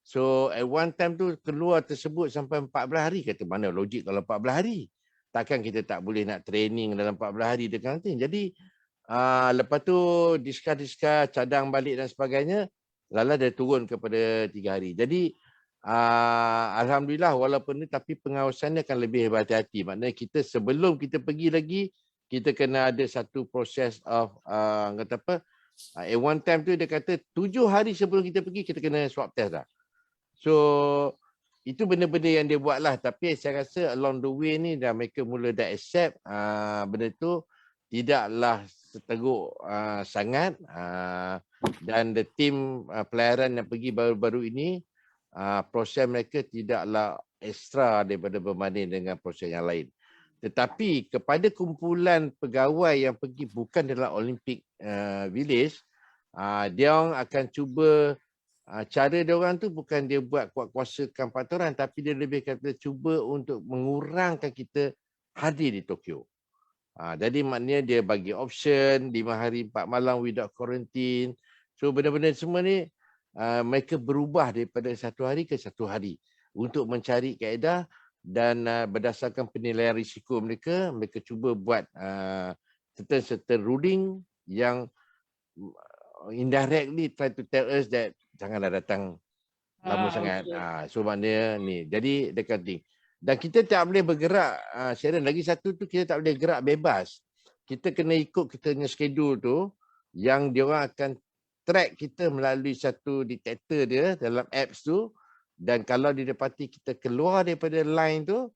So at one time tu keluar tersebut sampai 14 hari. Kata mana logik kalau 14 hari. Takkan kita tak boleh nak training dalam 14 hari dia karantin. Jadi lepas tu discuss cadang balik dan sebagainya. Lala dia turun kepada 3 hari. Jadi Alhamdulillah walaupun ni tapi pengawasannya akan lebih berhati-hati. Maknanya kita sebelum kita pergi lagi, kita kena ada satu proses of kata apa, at one time tu dia kata 7 hari sebelum kita pergi kita kena swab test dah. So itu benda-benda yang dia buat lah. Tapi saya rasa along the way ni dah mereka mula dah accept benda tu tidaklah seteruk sangat. Dan the team pelayaran yang pergi baru-baru ini proses mereka tidaklah ekstra daripada berbanding dengan proses yang lain. Tetapi kepada kumpulan pegawai yang pergi bukan dalam Olympic Village, dia orang akan cuba cara dia orang tu bukan dia buat kuat-kuasakan peraturan tapi dia lebih kata cuba untuk mengurangkan kita hadir di Tokyo. Jadi maknanya dia bagi option 5 hari 4 malam without quarantine. So benda-benda semua ni mereka berubah daripada 1 hari ke 1 hari untuk mencari kaedah dan berdasarkan penilaian risiko mereka, mereka cuba buat certain ruling yang indirectly try to tell us that janganlah datang lama sangat. Okay. So maknanya ni. Jadi dekat thing. Dan kita tak boleh bergerak, Sharon. Lagi satu tu kita tak boleh gerak bebas. Kita kena ikut kita punya schedule tu yang diorang akan track kita melalui satu detector dia dalam apps tu. Dan kalau didapati kita keluar daripada line tu,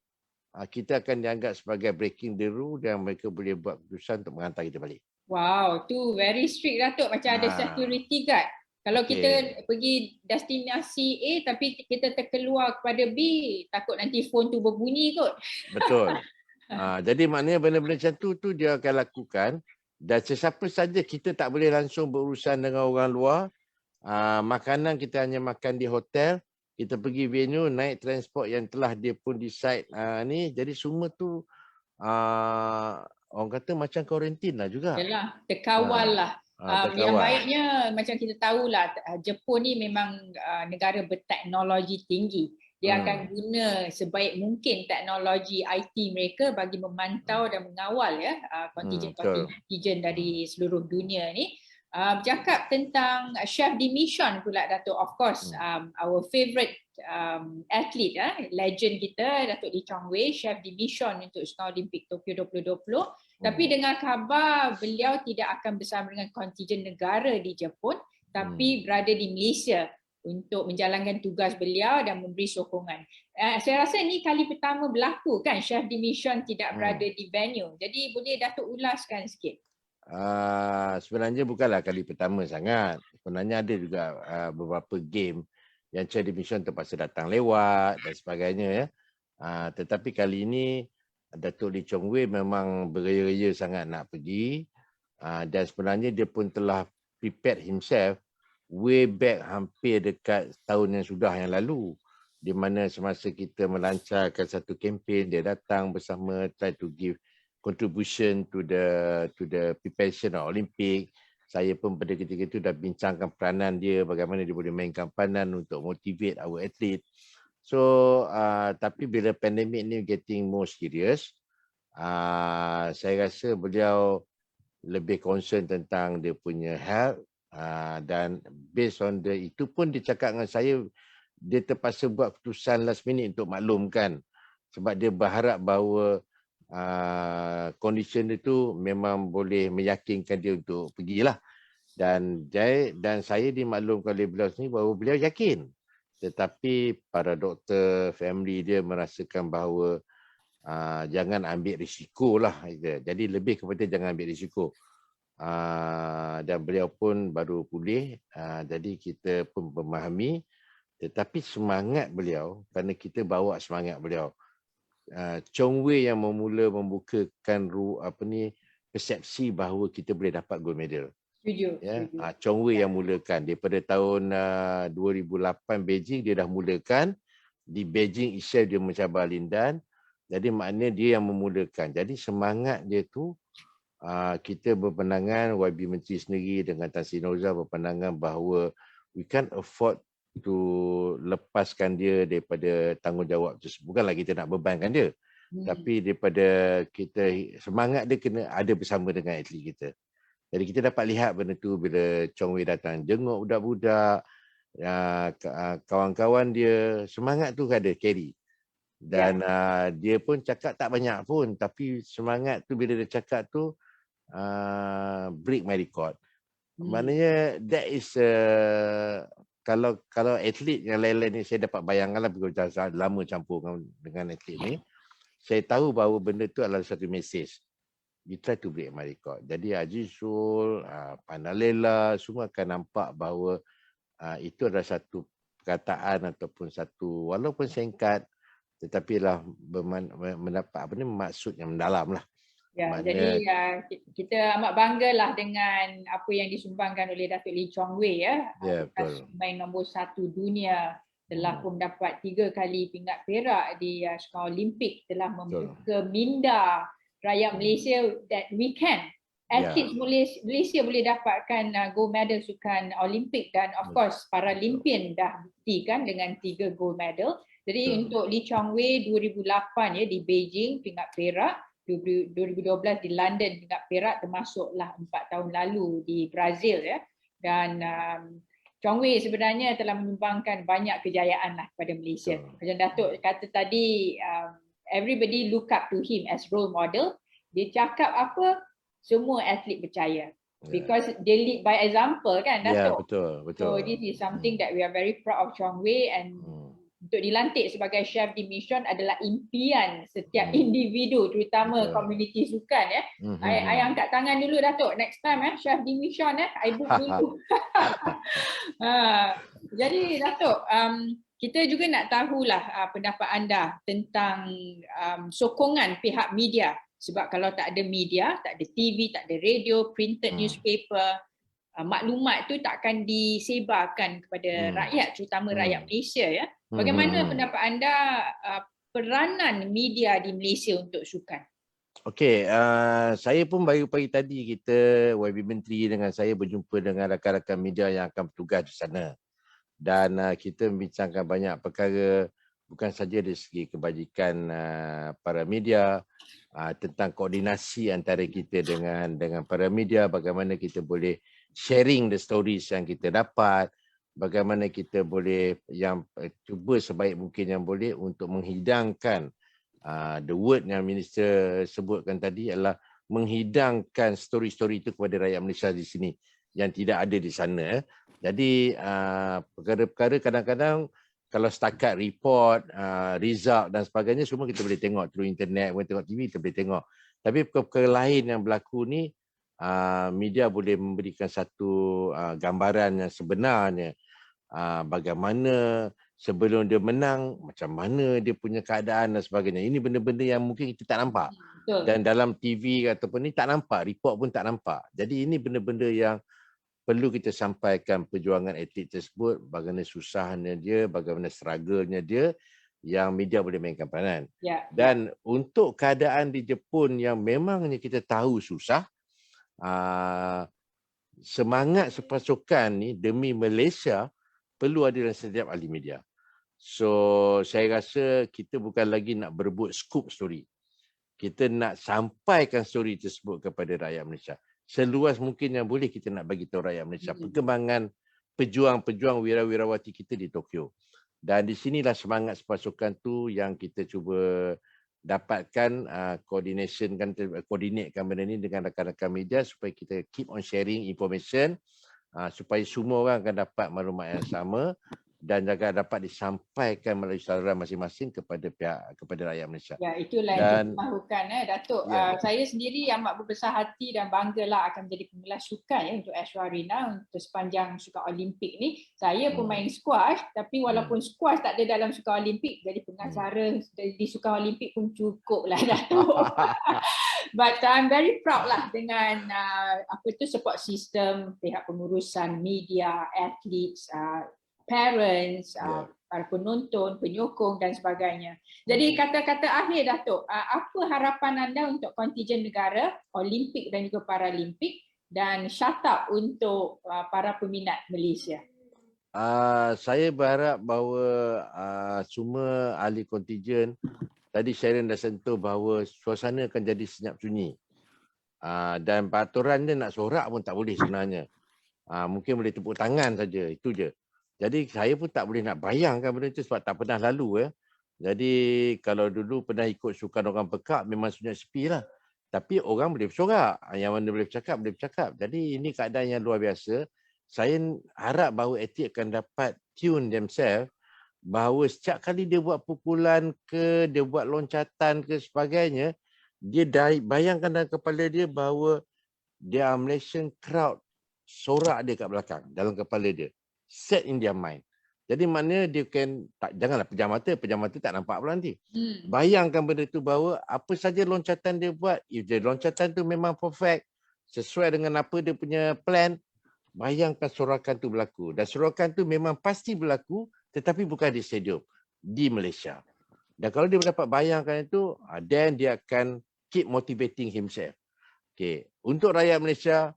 kita akan dianggap sebagai breaking the rule dan mereka boleh buat keputusan untuk menghantar kita balik. Wow, tu very strict Datuk. Macam ada security guard. Kalau kita pergi destinasi A tapi kita terkeluar kepada B, takut nanti phone tu berbunyi kot. Betul. Jadi maknanya benda-benda macam tu dia akan lakukan dan sesiapa saja kita tak boleh langsung berurusan dengan orang luar. Makanan kita hanya makan di hotel, kita pergi venue naik transport yang telah dia pun decide ni. Jadi semua tu orang kata macam kuarantin lah juga. Yalah, terkawal lah. Yang baiknya macam kita tahulah Jepun ni memang negara berteknologi tinggi. Dia akan guna sebaik mungkin teknologi IT mereka bagi memantau dan mengawal ya kontijen dari seluruh dunia ni. Bercakap tentang chef di mission pula Datuk, of course our favourite athlete legend kita Datuk Lee Chong Wei, chef di mission untuk Snow Olympic Tokyo 2020. Tapi dengar khabar beliau tidak akan bersama dengan kontijen negara di Jepun tapi berada di Malaysia untuk menjalankan tugas beliau dan memberi sokongan. Saya rasa ini kali pertama berlaku kan chef di mission tidak berada di venue. Jadi boleh Datuk ulaskan sikit. Sebenarnya bukanlah kali pertama sangat. Sebenarnya ada juga beberapa game yang chef di mission terpaksa datang lewat dan sebagainya ya. Tetapi kali ini Datuk Lee Chong Wei memang beria-ria sangat nak pergi dan sebenarnya dia pun telah prepared himself way back hampir dekat tahun yang lalu di mana semasa kita melancarkan satu kempen dia datang bersama try to give contribution to the preparation of Olympic. Saya pun pada ketika itu dah bincangkan peranan dia bagaimana dia boleh mainkan peranan untuk motivate our athlete. So tapi bila pandemik ni getting more serious, saya rasa beliau lebih concern tentang dia punya health dan based on itu pun dia cakap dengan saya dia terpaksa buat keputusan last minute untuk maklumkan sebab dia berharap bahawa condition itu memang boleh meyakinkan dia untuk pergilah dan saya dimaklumkan oleh beliau sendiri bahawa beliau yakin. Tetapi para doktor, family dia merasakan bahawa jangan ambil risiko lah. Jadi lebih kepada jangan ambil risiko. Dan beliau pun baru pulih. Jadi kita pun memahami. Tetapi semangat beliau, kerana kita bawa semangat beliau. Chong Wei yang membukakan persepsi bahawa kita boleh dapat gold medal. Ya, Chong Wei yang mulakan daripada tahun 2008 Beijing dia dah mulakan di Beijing itself dia mencabar Lindan. Jadi maknanya dia yang memulakan. Jadi semangat dia tu kita berpandangan, YB Menteri sendiri dengan Tan Sri Nurhalizah berpandangan bahawa we can't afford to lepaskan dia daripada tanggungjawab tersebut. Bukanlah kita nak bebankan dia. Tapi daripada kita, semangat dia kena ada bersama dengan atlet kita. Jadi kita dapat lihat benda tu bila Chong Wei datang jenguk budak-budak, kawan-kawan dia, semangat tu ada carry. Dan dia pun cakap tak banyak pun, tapi semangat tu bila dia cakap tu break my record. Maknanya that is kalau atlet yang lain-lain ni saya dapat bayangkanlah, bila saya lama campur dengan atlet ni, saya tahu bahawa benda tu adalah satu mesej. You try to break my record. Jadi Azizul, Panalela semua akan nampak bahawa itu adalah satu perkataan ataupun satu, walaupun singkat, tetapi lah mendapat maksud yang mendalam lah. Ya, jadi kita amat banggalah dengan apa yang disumbangkan oleh Datuk Lee Chong Wei ya. Betul. Pemain nombor 1 dunia, telah pun dapat 3 kali pingat perak di Sukan Olimpik, telah membuka minda rakyat Malaysia that we can. Atlet Malaysia boleh dapatkan gold medal Sukan Olimpik, dan of course Paralympian dah buktikan dengan 3 gold medal. Jadi untuk Lee Chong Wei 2008 ya di Beijing pingat perak, 2012 di London pingat perak, termasuklah 4 tahun lalu di Brazil ya. Dan Chong Wei sebenarnya telah menyumbangkan banyak kejayaan lah kepada Malaysia. Macam Datuk kata tadi, everybody look up to him as role model. Dia cakap apa, semua atlet percaya. Because they lead by example kan Datuk. Betul. So this is something that we are very proud of Chong Wei, and untuk dilantik sebagai chef di Mission adalah impian setiap individu, terutama komuniti sukan ya. I angkat tangan dulu Datuk, next time chef di Mission I book dulu. Jadi Datuk, kita juga nak tahulah pendapat anda tentang sokongan pihak media. Sebab kalau tak ada media, tak ada TV, tak ada radio, printed newspaper, maklumat tu takkan disebarkan kepada rakyat, terutama rakyat Malaysia ya. Bagaimana pendapat anda peranan media di Malaysia untuk sukan? Okey, saya pun baru pagi tadi kita YB Menteri dengan saya berjumpa dengan rakan-rakan media yang akan bertugas di sana. Dan kita membincangkan banyak perkara, bukan saja dari segi kebajikan para media, tentang koordinasi antara kita dengan para media, bagaimana kita boleh sharing the stories yang kita dapat, bagaimana kita boleh yang cuba sebaik mungkin yang boleh untuk menghidangkan the word yang minister sebutkan tadi adalah menghidangkan story-story itu kepada rakyat Malaysia di sini yang tidak ada di sana. Jadi perkara-perkara kadang-kadang kalau setakat report, result dan sebagainya semua kita boleh tengok through internet, boleh tengok TV kita boleh tengok. Tapi perkara lain yang berlaku ni media boleh memberikan satu gambaran yang sebenarnya, bagaimana sebelum dia menang, macam mana dia punya keadaan dan sebagainya. Ini benda-benda yang mungkin kita tak nampak. Betul. Dan dalam TV ataupun ni tak nampak, report pun tak nampak. Jadi ini benda-benda yang perlu kita sampaikan perjuangan atlet tersebut, bagaimana susahnya dia, bagaimana struggle-nya dia, yang media boleh mainkan peranan. Dan untuk keadaan di Jepun yang memangnya kita tahu susah, semangat sepasukan ni demi Malaysia perlu ada dalam setiap ahli media. So saya rasa kita bukan lagi nak berebut scoop story. Kita nak sampaikan story tersebut kepada rakyat Malaysia. Seluas mungkin yang boleh kita nak bagi tahu rakyat Malaysia perkembangan pejuang-pejuang wira-wirawati kita di Tokyo. Dan di sinilah semangat sepasukan tu yang kita cuba dapatkan, koordinatkan benda ni dengan rakan-rakan media supaya kita keep on sharing information, supaya semua orang akan dapat maklumat yang sama dan juga dapat disampaikan melalui saluran masing-masing kepada rakyat Malaysia. Ya, itulah yang kita mahukan Datuk. Saya sendiri amat berbesar hati dan banggalah akan menjadi pengulas sukan untuk Aishwarina untuk sepanjang Sukan Olimpik ni. Saya pemain squash, tapi walaupun squash tak ada dalam Sukan Olimpik, jadi pengacara di Sukan Olimpik pun cukup lah Datuk. But I'm very proud lah dengan support system, pihak pengurusan media, athletes, parents, Ya. para penonton, penyokong dan sebagainya. Jadi kata-kata akhir Datuk, apa harapan anda untuk kontijen negara, Olimpik dan juga Paralimpik dan shut up untuk para peminat Malaysia? Saya berharap bahawa semua ahli kontijen, tadi Sharon dah sentuh bahawa suasana akan jadi senyap sunyi. Dan peraturan dia nak sorak pun tak boleh sebenarnya. Mungkin boleh tepuk tangan saja, itu je. Jadi saya pun tak boleh nak bayangkan benda itu sebab tak pernah lalu ya. Jadi kalau dulu pernah ikut sukan orang pekak memang sunyi sepi lah. Tapi orang boleh bersorak. Yang mana boleh bercakap. Jadi ini keadaan yang luar biasa. Saya harap bahawa atlet akan dapat tune themselves bahawa setiap kali dia buat pukulan ke, dia buat loncatan ke sebagainya, dia bayangkan dalam kepala dia bahawa dia Malaysian crowd sorak dia kat belakang dalam kepala dia. Set in their mind. Jadi maknanya dia janganlah pejam mata tak nampak pula nanti. Bayangkan benda tu bahawa apa saja loncatan dia buat, if dia loncatan tu memang perfect, sesuai dengan apa dia punya plan, bayangkan sorakan tu berlaku. Dan sorakan tu memang pasti berlaku tetapi bukan di stadium, di Malaysia. Dan kalau dia dapat bayangkan itu, then dia akan keep motivating himself. Okay. Untuk rakyat Malaysia,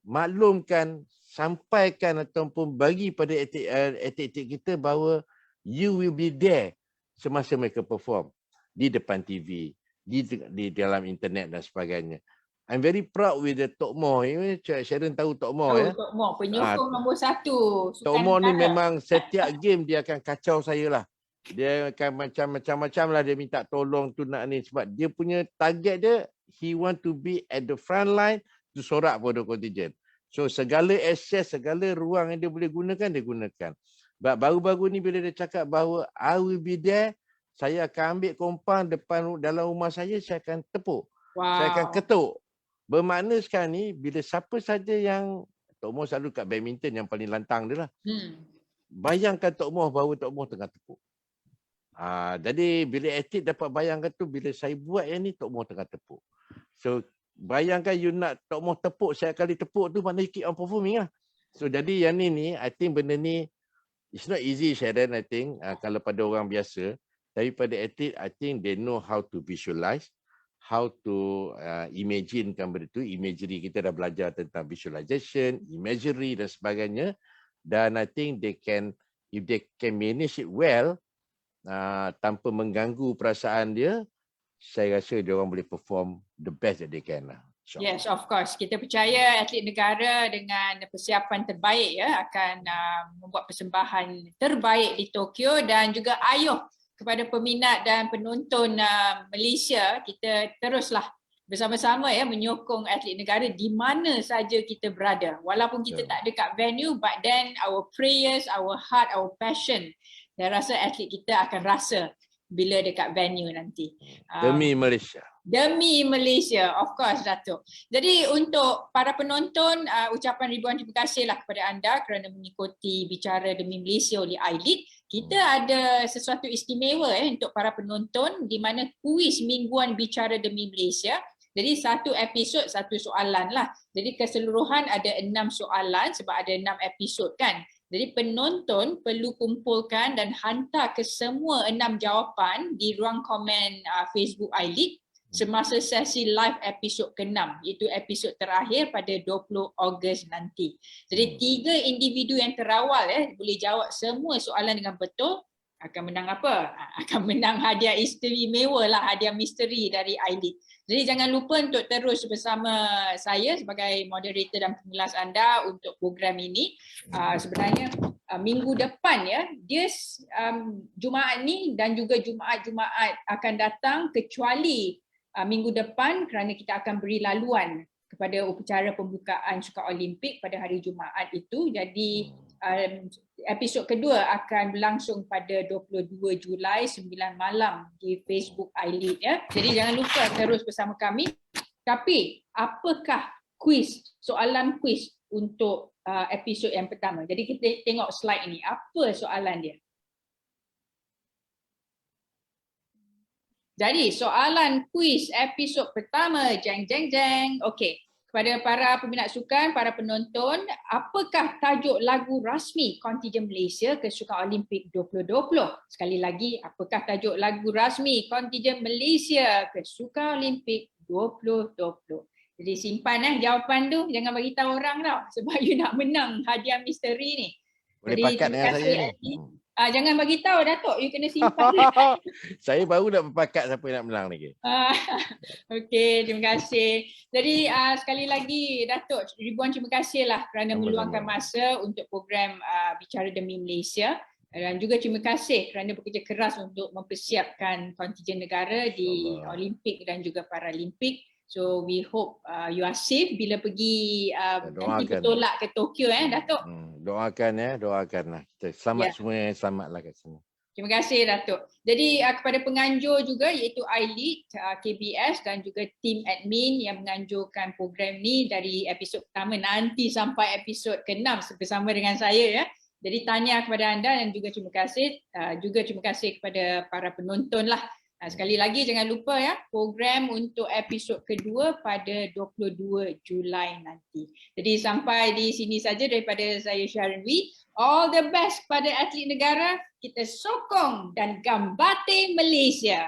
maklumkan, sampaikan ataupun bagi pada atlet-atlet kita bahawa you will be there semasa mereka perform di depan TV, di dalam internet dan sebagainya. I'm very proud with the Tok Moh. Sharon tahu Tok Moh ya? Tok Moh, penyokong nombor 1. Tok Moh ni memang setiap game dia akan kacau saya lah. Dia akan macam-macam lah dia minta tolong tu nak ni sebab dia punya target dia, he want to be at the front line to sorak pada kontijen. So segala akses, segala ruang yang dia boleh gunakan, dia gunakan. Baru-baru ni bila dia cakap bahawa I will be there, saya akan ambil kompang dalam rumah saya akan tepuk. Wow. Saya akan ketuk. Bermakna sekarang ni bila siapa saja yang Tok Moh selalu kat badminton yang paling lantang dia lah. Bayangkan Tok Moh bahawa Tok Moh tengah tepuk. Jadi bila atlet dapat bayangkan tu, bila saya buat yang ni Tok Moh tengah tepuk. So bayangkan you nak Tok Moh tepuk, saya kali tepuk tu maknanya keep on performing lah. So jadi yang ni I think benda ni it's not easy Sharon I think kalau pada orang biasa. Tapi pada atlet I think they know how to visualize, how to imaginekan benda tu. Imagery kita dah belajar tentang visualization, imagery dan sebagainya. Dan I think they can, if they can manage it well, tanpa mengganggu perasaan dia, saya rasa dia orang boleh perform the best that they can lah. Yes, of course. Kita percaya atlet negara dengan persiapan terbaik ya akan membuat persembahan terbaik di Tokyo dan juga ayuh kepada peminat dan penonton Malaysia, kita teruslah bersama-sama ya menyokong atlet negara di mana saja kita berada. Walaupun kita tak ada kat venue, but then our prayers, our heart, our passion, saya rasa atlet kita akan rasa bila dekat venue nanti. Demi Malaysia. Demi Malaysia, of course Datuk. Jadi untuk para penonton, ucapan ribuan terima kasihlah kepada anda kerana mengikuti Bicara Demi Malaysia oleh iLead. Kita ada sesuatu istimewa untuk para penonton di mana kuis mingguan Bicara Demi Malaysia. Jadi satu episod, satu soalan lah. Jadi keseluruhan ada 6 soalan sebab ada 6 episod kan. Jadi penonton perlu kumpulkan dan hantar ke semua 6 jawapan di ruang komen Facebook iLead semasa sesi live episod ke-6, iaitu episod terakhir pada 20 Ogos nanti. Jadi 3 individu yang terawal boleh jawab semua soalan dengan betul, akan menang apa? Akan menang hadiah istimewa lah, hadiah misteri dari iLead. Jadi jangan lupa untuk terus bersama saya sebagai moderator dan pengulas anda untuk program ini. Sebenarnya minggu depan ya, dia Jumaat ni dan juga Jumaat-Jumaat akan datang kecuali minggu depan kerana kita akan beri laluan kepada upacara pembukaan Sukan Olimpik pada hari Jumaat itu. Jadi episod kedua akan berlangsung pada 22 Julai 9 malam di Facebook iLead ya. Jadi jangan lupa terus bersama kami. Tapi apakah soalan kuis untuk episod yang pertama? Jadi kita tengok slide ini. Apa soalan dia? Jadi soalan kuis episod pertama, jeng. Okey. kepada para peminat sukan, para penonton, apakah tajuk lagu rasmi kontingen Malaysia ke Sukan Olimpik 2020? Sekali lagi, apakah tajuk lagu rasmi kontingen Malaysia ke Sukan Olimpik 2020? Jadi simpan jawapan tu, jangan bagi tahu orang tau sebab you nak menang hadiah misteri ni. Boleh Jadi pakat terima dengan kasih saya ni. Adi. Jangan bagi tahu Datuk, you kena simpan. Saya baru nak berpakat siapa yang nak menang lagi. Okey, terima kasih. Jadi sekali lagi Datuk, ribuan terima kasihlah kerana Sama-sama. meluangkan masa untuk program Bicara Demi Malaysia, dan juga terima kasih kerana bekerja keras untuk mempersiapkan kontingen negara di InsyaAllah. Olimpik dan juga Paralimpik. So we hope you are safe bila pergi nanti doakan. bertolak ke Tokyo Datuk. Doakanlah. Kita selamat Ya. semua, selamatlah kat sana. Terima kasih Datuk. Jadi kepada penganjur juga iaitu iLead, KBS dan juga tim admin yang menganjurkan program ni dari episod pertama nanti sampai episod ke-6 bersama dengan saya Jadi tahniah kepada anda dan juga terima kasih. Juga terima kasih kepada para penonton lah. Sekali lagi jangan lupa program untuk episod kedua pada 22 Julai nanti. Jadi sampai di sini saja daripada saya Sharon Wee. All the best kepada atlet negara. Kita sokong dan gambate Malaysia.